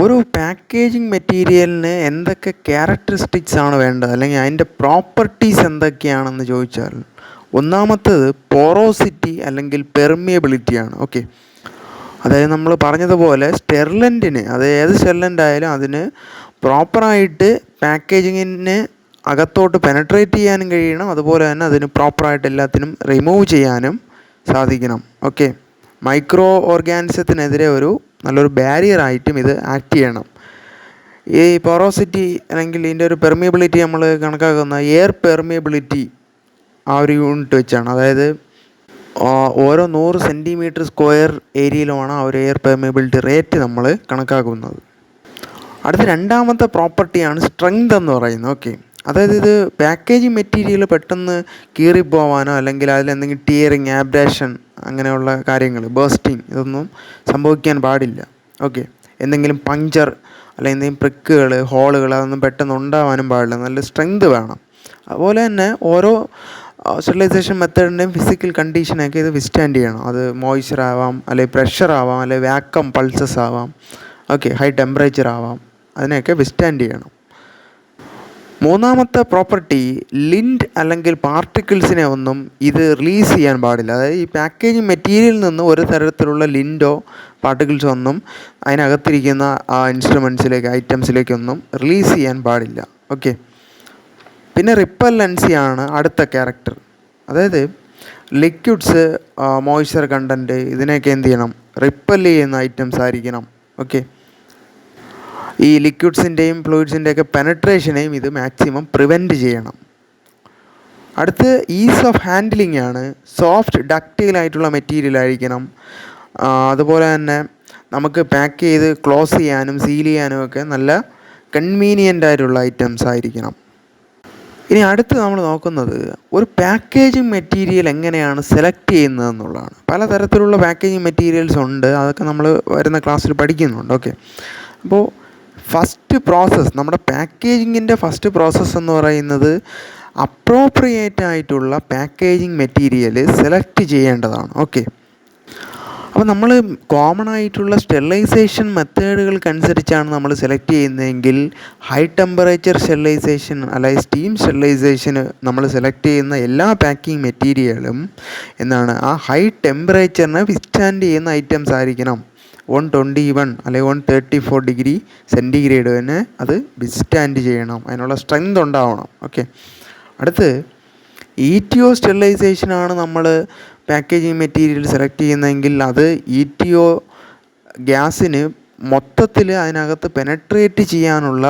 ഒരു പാക്കേജിംഗ് മെറ്റീരിയലിന് എന്തൊക്കെ ക്യാരക്ടറിസ്റ്റിക്സ് ആണ് വേണ്ടത്, അല്ലെങ്കിൽ അതിൻ്റെ പ്രോപ്പർട്ടീസ് എന്തൊക്കെയാണെന്ന് ചോദിച്ചാൽ, ഒന്നാമത്തേത് പോറോസിറ്റി അല്ലെങ്കിൽ പെർമിയബിലിറ്റിയാണ്. ഓക്കെ, അതായത് നമ്മൾ പറഞ്ഞതുപോലെ സ്റ്റെർലൻറ്റിന്, അത് ഏത് സ്റ്റെർലൻ്റ് ആയാലും അതിന് പ്രോപ്പറായിട്ട് പാക്കേജിങ്ങിന് അകത്തോട്ട് പെനട്രേറ്റ് ചെയ്യാനും കഴിയണം, അതുപോലെ തന്നെ അതിന് പ്രോപ്പറായിട്ട് എല്ലാത്തിനും റിമൂവ് ചെയ്യാനും സാധിക്കണം. ഓക്കെ, മൈക്രോ ഓർഗാനിസത്തിനെതിരെ നല്ലൊരു ബാരിയറായിട്ടും ഇത് ആക്ട് ചെയ്യണം. ഈ പോറോസിറ്റി അല്ലെങ്കിൽ ഇതിൻ്റെ ഒരു പെർമിയബിലിറ്റി നമ്മൾ കണക്കാക്കുന്ന എയർ പെർമിയബിലിറ്റി ആ ഒരു യൂണിറ്റ് വെച്ചാണ്. അതായത് ഓരോ 100 സെൻറ്റിമീറ്റർ സ്ക്വയർ ഏരിയയിലുമാണ് ആ ഒരു എയർ പെർമിയബിലിറ്റി റേറ്റ് നമ്മൾ കണക്കാക്കുന്നത്. അടുത്ത രണ്ടാമത്തെ പ്രോപ്പർട്ടിയാണ് സ്ട്രെങ്ത് എന്ന് പറയുന്നത്. ഓക്കെ, അതായത് ഇത് പാക്കേജിങ് മെറ്റീരിയൽ പെട്ടെന്ന് കീറിപ്പോവാനോ അല്ലെങ്കിൽ അതിലെന്തെങ്കിലും ടിയറിങ്, ആബ്രാഷൻ അങ്ങനെയുള്ള കാര്യങ്ങൾ, ബേസ്റ്റിങ്, ഇതൊന്നും സംഭവിക്കാൻ പാടില്ല. ഓക്കെ, എന്തെങ്കിലും പഞ്ചർ അല്ലെങ്കിൽ എന്തെങ്കിലും പ്രിക്കുകൾ, ഹോളുകൾ, അതൊന്നും പെട്ടെന്ന് ഉണ്ടാവാനും പാടില്ല. നല്ല സ്ട്രെങ്ത് വേണം. അതുപോലെ തന്നെ ഓരോ സ്റ്റെറിലൈസേഷൻ മെത്തേഡിൻ്റെയും ഫിസിക്കൽ കണ്ടീഷനൊക്കെ ഇത് വിസ്റ്റാൻഡ് ചെയ്യണം. അത് മോയ്സ്ചർ ആവാം, അല്ലെങ്കിൽ പ്രഷർ ആവാം, അല്ലെങ്കിൽ വാക്വം പൾസസ് ആവാം. ഓക്കെ, ഹൈ ടെമ്പറേച്ചർ ആവാം, അതിനെയൊക്കെ വിസ്റ്റാൻഡ് ചെയ്യണം. മൂന്നാമത്തെ പ്രോപ്പർട്ടി, ലിൻഡ് അല്ലെങ്കിൽ പാർട്ടിക്കിൾസിനെ ഒന്നും ഇത് റിലീസ് ചെയ്യാൻ പാടില്ല. അതായത് ഈ പാക്കേജിങ് മെറ്റീരിയലിൽ നിന്ന് ഒരു തരത്തിലുള്ള ലിൻഡോ പാർട്ടിക്കിൾസോ ഒന്നും അതിനകത്തിരിക്കുന്ന ആ ഇൻസ്ട്രുമെൻസിലേക്ക്, ഐറ്റംസിലേക്കൊന്നും റിലീസ് ചെയ്യാൻ പാടില്ല. ഓക്കെ, പിന്നെ റിപ്പല്ലൻസിയാണ് അടുത്ത ക്യാരക്ടർ. അതായത് ലിക്വിഡ്സ്, മോയ്സ്ചർ കണ്ടൻറ്റ്, ഇതിനെയൊക്കെ എന്ത് ചെയ്യണം, റിപ്പൽ ചെയ്യുന്ന ഐറ്റംസ് ആയിരിക്കണം. ഓക്കെ, ഈ ലിക്വിഡ്സിൻ്റെയും ഫ്ലൂയിഡ്സിൻ്റെയൊക്കെ പെനട്രേഷനെയും ഇത് മാക്സിമം പ്രിവെൻറ്റ് ചെയ്യണം. അടുത്ത് ഈസ് ഓഫ് ഹാൻഡിലിംഗ് ആണ്. സോഫ്റ്റ് ഡക്റ്റൈൽ ആയിട്ടുള്ള മെറ്റീരിയൽ ആയിരിക്കണം. അതുപോലെ തന്നെ നമുക്ക് പാക്ക് ചെയ്ത് ക്ലോസ് ചെയ്യാനും സീൽ ചെയ്യാനും ഒക്കെ നല്ല കൺവീനിയൻ്റ് ആയിട്ടുള്ള ഐറ്റംസ് ആയിരിക്കണം. ഇനി അടുത്ത് നമ്മൾ നോക്കുന്നത് ഒരു പാക്കേജിങ് മെറ്റീരിയൽ എങ്ങനെയാണ് സെലക്ട് ചെയ്യുന്നത് എന്നുള്ളതാണ്. പലതരത്തിലുള്ള പാക്കേജിങ് മെറ്റീരിയൽസ് ഉണ്ട്, അതൊക്കെ നമ്മൾ വരുന്ന ക്ലാസ്സിൽ പഠിക്കുന്നുണ്ട്. ഓക്കെ, അപ്പോൾ ഫസ്റ്റ് പ്രോസസ്സ്, നമ്മുടെ പാക്കേജിങ്ങിൻ്റെ ഫസ്റ്റ് പ്രോസസ്സ് എന്ന് പറയുന്നത് അപ്രോപ്രിയേറ്റ് ആയിട്ടുള്ള പാക്കേജിങ് മെറ്റീരിയൽ സെലക്ട് ചെയ്യേണ്ടതാണ്. ഓക്കെ, അപ്പോൾ നമ്മൾ കോമൺ ആയിട്ടുള്ള സ്റ്റെറിലൈസേഷൻ മെത്തേഡുകൾക്കനുസരിച്ചാണ് നമ്മൾ സെലക്ട് ചെയ്യുന്നതെങ്കിൽ ഹൈ ടെമ്പറേച്ചർ സ്റ്റെറിലൈസേഷൻ അല്ലെങ്കിൽ സ്റ്റീം സ്റ്റെറിലൈസേഷന് നമ്മൾ സെലക്ട് ചെയ്യുന്ന എല്ലാ പാക്കിംഗ് മെറ്റീരിയലും എന്താണ്, ആ ഹൈ ടെമ്പറേച്ചറിനെ വിസ്റ്റാൻഡ് ചെയ്യുന്ന ഐറ്റംസ് ആയിരിക്കണം. 121 അല്ലെങ്കിൽ 134 ഡിഗ്രി സെൻറ്റിഗ്രേഡ് തന്നെ അത് വിസ്റ്റാൻഡ് ചെയ്യണം, അതിനുള്ള സ്ട്രെങ്ത് ഉണ്ടാവണം. ഓക്കെ, അടുത്ത് ETO സ്റ്റെറിലൈസേഷനാണ് നമ്മൾ പാക്കേജിങ് മെറ്റീരിയൽ സെലക്ട് ചെയ്യുന്നതെങ്കിൽ അത് ETO ഗ്യാസിന് മൊത്തത്തിൽ അതിനകത്ത് പെനട്രേറ്റ് ചെയ്യാനുള്ള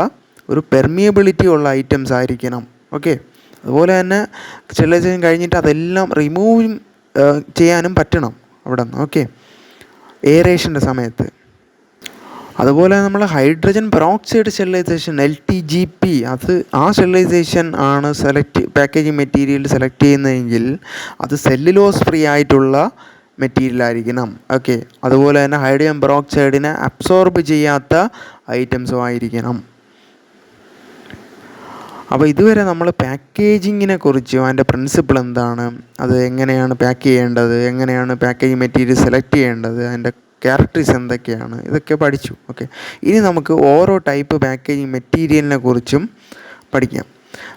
ഒരു പെർമിയബിലിറ്റി ഉള്ള ഐറ്റംസ് ആയിരിക്കണം. ഓക്കെ, അതുപോലെ തന്നെ സ്റ്റെറിലൈസേഷൻ കഴിഞ്ഞിട്ട് അതെല്ലാം റിമൂവ് ചെയ്യാനും പറ്റണം അവിടെ നിന്ന്. ഓക്കെ, എയറേഷൻ്റെ സമയത്ത്. അതുപോലെ നമ്മൾ ഹൈഡ്രജൻ പെറോക്സൈഡ് സ്റ്റെറിലൈസേഷൻ LTGP, ആ സ്റ്റെറിലൈസേഷൻ ആണ് പാക്കേജിങ് മെറ്റീരിയൽ സെലക്ട് ചെയ്യുന്നതെങ്കിൽ അത് സെല്ലുലോസ് ഫ്രീ ആയിട്ടുള്ള മെറ്റീരിയൽ ആയിരിക്കണം. ഓക്കെ, അതുപോലെ തന്നെ ഹൈഡ്രജൻ പെറോക്സൈഡിനെ അബ്സോർബ് ചെയ്യാത്ത ഐറ്റംസും ആയിരിക്കണം. അപ്പോൾ ഇതുവരെ നമ്മൾ പാക്കേജിങ്ങിനെ കുറിച്ചും അതിൻ്റെ പ്രിൻസിപ്പിൾ എന്താണ്, അത് എങ്ങനെയാണ് പാക്ക് ചെയ്യേണ്ടത്, എങ്ങനെയാണ് പാക്കേജിങ് മെറ്റീരിയൽ സെലക്ട് ചെയ്യേണ്ടത്, അതിൻ്റെ ക്യാരക്ടേഴ്സ് എന്തൊക്കെയാണ്, ഇതൊക്കെ പഠിച്ചു. ഓക്കെ, ഇനി നമുക്ക് ഓരോ ടൈപ്പ് പാക്കേജിങ് മെറ്റീരിയലിനെ കുറിച്ചും പഠിക്കാം.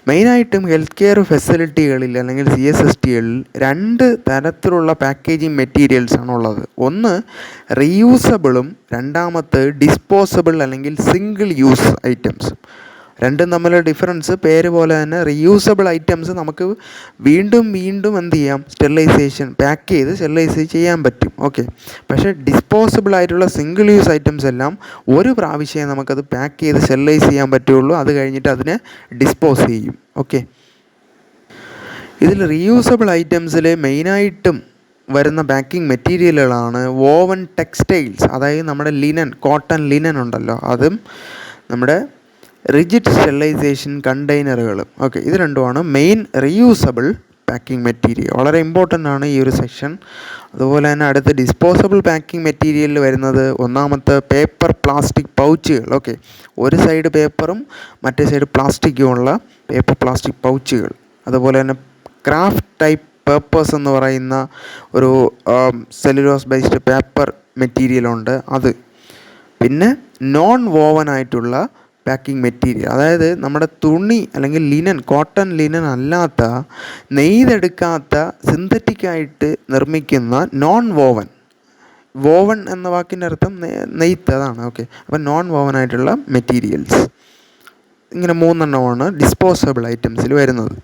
മെയിനായിട്ടും ഹെൽത്ത് കെയർ ഫെസിലിറ്റികളിൽ അല്ലെങ്കിൽ CSSDകളിൽ 2 തരത്തിലുള്ള പാക്കേജിങ് മെറ്റീരിയൽസ് ആണുള്ളത്. ഒന്ന് റീയൂസബിളും, രണ്ടാമത്തെ ഡിസ്പോസബിൾ അല്ലെങ്കിൽ സിംഗിൾ യൂസ് ഐറ്റംസ്. രണ്ടും തമ്മിലുള്ള ഡിഫറൻസ് പേര് പോലെ തന്നെ റീയൂസബിൾ ഐറ്റംസ് നമുക്ക് വീണ്ടും വീണ്ടും എന്ത് ചെയ്യാം, പാക്ക് ചെയ്ത് സ്റ്റെറിലൈസ് ചെയ്യാൻ പറ്റും. ഓക്കെ, പക്ഷേ ഡിസ്പോസിബിൾ ആയിട്ടുള്ള സിംഗിൾ യൂസ് ഐറ്റംസ് എല്ലാം ഒരു പ്രാവശ്യമേ നമുക്കത് പാക്ക് ചെയ്ത് സ്റ്റെറിലൈസ് ചെയ്യാൻ പറ്റുള്ളൂ, അത് കഴിഞ്ഞിട്ട് അതിനെ ഡിസ്പോസ് ചെയ്യും. ഓക്കെ, ഇതിൽ റീയൂസബിൾ ഐറ്റംസിൽ മെയിനായിട്ടും വരുന്ന പാക്കിംഗ് മെറ്റീരിയലുകളാണ് വോവൻ ടെക്സ്റ്റൈൽസ്, അതായത് നമ്മുടെ കോട്ടൺ ലിനൻ ഉണ്ടല്ലോ, അതും നമ്മുടെ റിജിഡ് സ്റ്റെറിലൈസേഷൻ കണ്ടെയ്നറുകളും. ഓക്കെ, ഇത് രണ്ടുമാണ് മെയിൻ റീയൂസബിൾ പാക്കിംഗ് മെറ്റീരിയൽ. വളരെ ഇമ്പോർട്ടൻ്റ് ആണ് ഈ ഒരു സെക്ഷൻ. അതുപോലെ തന്നെ അടുത്ത ഡിസ്പോസബിൾ പാക്കിംഗ് മെറ്റീരിയലിൽ വരുന്നത് ഒന്നാമത്തെ പേപ്പർ പ്ലാസ്റ്റിക് പൗച്ചുകൾ. ഓക്കെ, ഒരു സൈഡ് പേപ്പറും മറ്റേ സൈഡ് പ്ലാസ്റ്റിക്കുമുള്ള പേപ്പർ പ്ലാസ്റ്റിക് പൗച്ചുകൾ. അതുപോലെ തന്നെ ക്രാഫ്റ്റ് ടൈപ്പ് പേപ്പേഴ്സ് എന്ന് പറയുന്ന ഒരു സെല്ലുലോസ് ബേസ്ഡ് പേപ്പർ മെറ്റീരിയലുണ്ട്, അത്. പിന്നെ നോൺ വോവൻ ആയിട്ടുള്ള പാക്കിംഗ് മെറ്റീരിയൽ, അതായത് നമ്മുടെ തുണി അല്ലെങ്കിൽ ലിനൻ, കോട്ടൺ ലിനൻ അല്ലാത്ത, നെയ്തെടുക്കാത്ത, സിന്തറ്റിക്കായിട്ട് നിർമ്മിക്കുന്ന നോൺ വോവൻ. വോവൻ എന്ന വാക്കിൻ്റെ അർത്ഥം നെയ്ത്ത്, അതാണ്. ഓക്കെ, അപ്പം നോൺ വോവൻ ആയിട്ടുള്ള മെറ്റീരിയൽസ്, ഇങ്ങനെ 3 എണ്ണമാണ് ഡിസ്പോസബിൾ ഐറ്റംസിൽ വരുന്നത്.